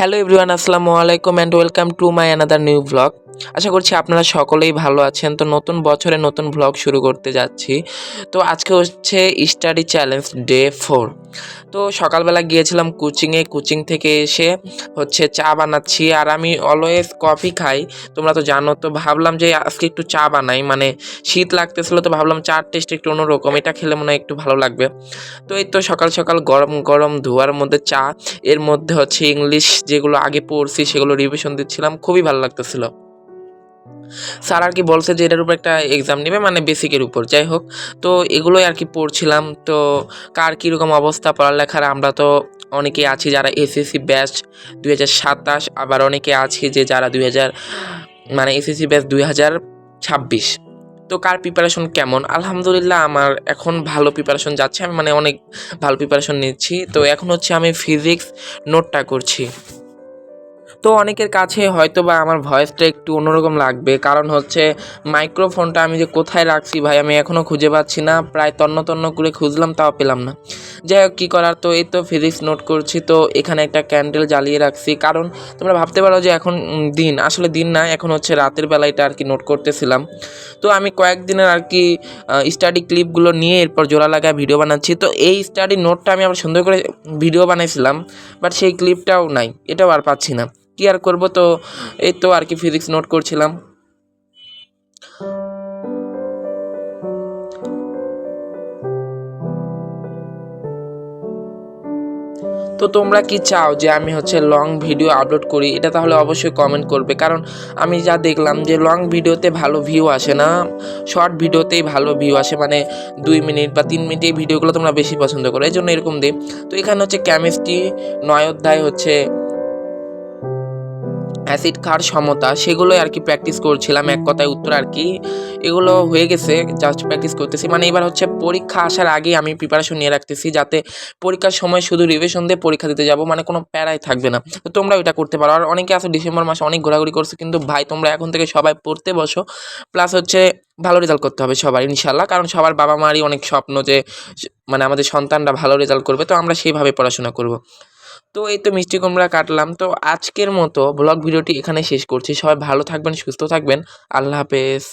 Hello everyone, আসসালামু আলাইকুম and welcome to my another new vlog. আশা করছি আপনারা সকলেই ভালো আছেন। তো নতুন বছরে নতুন ভ্লগ শুরু করতে যাচ্ছি। তো আজকে হচ্ছে স্টাডি চ্যালেঞ্জ ডে 4। তো সকালবেলা গিয়েছিলাম কোচিংয়ে, কোচিং থেকে এসে হচ্ছে চা বানাচ্ছি। আর আমি অলওয়েজ কফি খাই, তোমরা তো জানো। তো ভাবলাম যে আজকে একটু চা বানাই, মানে শীত লাগতেছিলো, তো ভাবলাম চার টেস্ট একটু অন্যরকম, এটা খেলে মনে হয় একটু ভালো লাগবে। তো এই তো সকাল সকাল গরম গরম ধোয়ার মধ্যে চা, এর মধ্যে হচ্ছে ইংলিশ যেগুলো আগে পড়ছি সেগুলো রিভিশন দিচ্ছিলাম, খুবই ভালো লাগতেছিল। স্যার আর কি বলছে যে এটার উপর একটা এক্সাম নেবে, মানে বেসিকের উপর, যাই হোক। তো এগুলোই আর কি পড়ছিলাম। তো কার কীরকম অবস্থা পড়ালেখার, আমরা তো অনেকে আছি যারা এসএসসি ব্যাচ 2027, আবার অনেকে আছি যে যারা মানে এসএসসি ব্যাচ 2026। তো কার প্রিপারেশন কেমন? আলহামদুলিল্লাহ আমার এখন ভালো প্রিপারেশন যাচ্ছে, আমি মানে অনেক ভালো প্রিপারেশন নিচ্ছি। তো এখন হচ্ছে আমি ফিজিক্স নোটটা করছি। তো অনেকের কাছে হয়তো বা আমার ভয়েসটা একটু অন্যরকম লাগবে, কারণ হচ্ছে মাইক্রোফোনটা আমি যে কোথায় রাখছি ভাই আমি এখনও খুঁজে পাচ্ছি না, প্রায় তন্ন তন্ন করে খুঁজলাম তাও পেলাম না। যাই হোক, কী করার। তো এই তো ফিজিক্স নোট করছি। তো এখানে একটা ক্যান্ডেল জ্বালিয়ে রাখছি, কারণ তোমরা ভাবতে পারো যে এখন দিন, আসলে দিন না, এখন হচ্ছে রাতের বেলাটা আর কি নোট করতেছিলাম। তো আমি কয়েকদিনের আর কি স্টাডি ক্লিপগুলো নিয়ে এরপর জোড়া লাগায় ভিডিও বানাচ্ছি। তো এই স্টাডি নোটটা আমি আবার সুন্দর করে ভিডিও বানাইছিলাম, বাট সেই ক্লিপটাও নাই, এটাও আর পাচ্ছি না। কি আর করবো। তো এই তো আর কি ফিজিক্স নোট করছিলাম। তো তোমরা কি চাও যে আমি হচ্ছে লং ভিডিও আপলোড করি? এটা তাহলে অবশ্যই কমেন্ট করবে, কারণ আমি যা দেখলাম যে লং ভিডিওতে ভালো ভিউ আসে না, শর্ট ভিডিওতেই ভালো ভিউ আসে, মানে 2 মিনিট বা 3 মিনিট এই ভিডিওগুলো তোমরা বেশি পছন্দ করো, এই জন্য এরকম দিই। তো এখানে হচ্ছে কেমিস্ট্রি 9 অধ্যায় হচ্ছে অ্যাসিড ক্ষার সমতা, সেগুলোই আর কি প্র্যাকটিস করছিলাম, এক কথায় উত্তর আর কি এগুলো হয়ে গেছে, জাস্ট প্র্যাকটিস করতেছি। মানে এবার হচ্ছে পরীক্ষা আসার আগে আমি প্রিপারেশন নিয়ে রাখতেছি, যাতে পরীক্ষার সময় শুধু রিভিশন দিয়ে পরীক্ষা দিতে যাব, মানে কোনো প্যারাই থাকবে না। তো তোমরা ওইটা করতে পারো। আর অনেকে আছে ডিসেম্বর মাসে অনেক ঘোরাঘুরি করছে, কিন্তু ভাই তোমরা এখন থেকে সবাই পড়তে বসো, প্লাস হচ্ছে ভালো রেজাল্ট করতে হবে সবার ইনশাল্লাহ, কারণ সবার বাবা মারই অনেক স্বপ্ন যে মানে আমাদের সন্তানরা ভালো রেজাল্ট করবে, তো আমরা সেইভাবে পড়াশোনা করব। তো এই তো মিষ্টি কুমড়া কাটলাম। তো আজকের মতো ব্লগ ভিডিওটি এখানে শেষ করছি। সবাই ভালো থাকবেন, সুস্থ থাকবেন। আল্লাহ হাফেজ।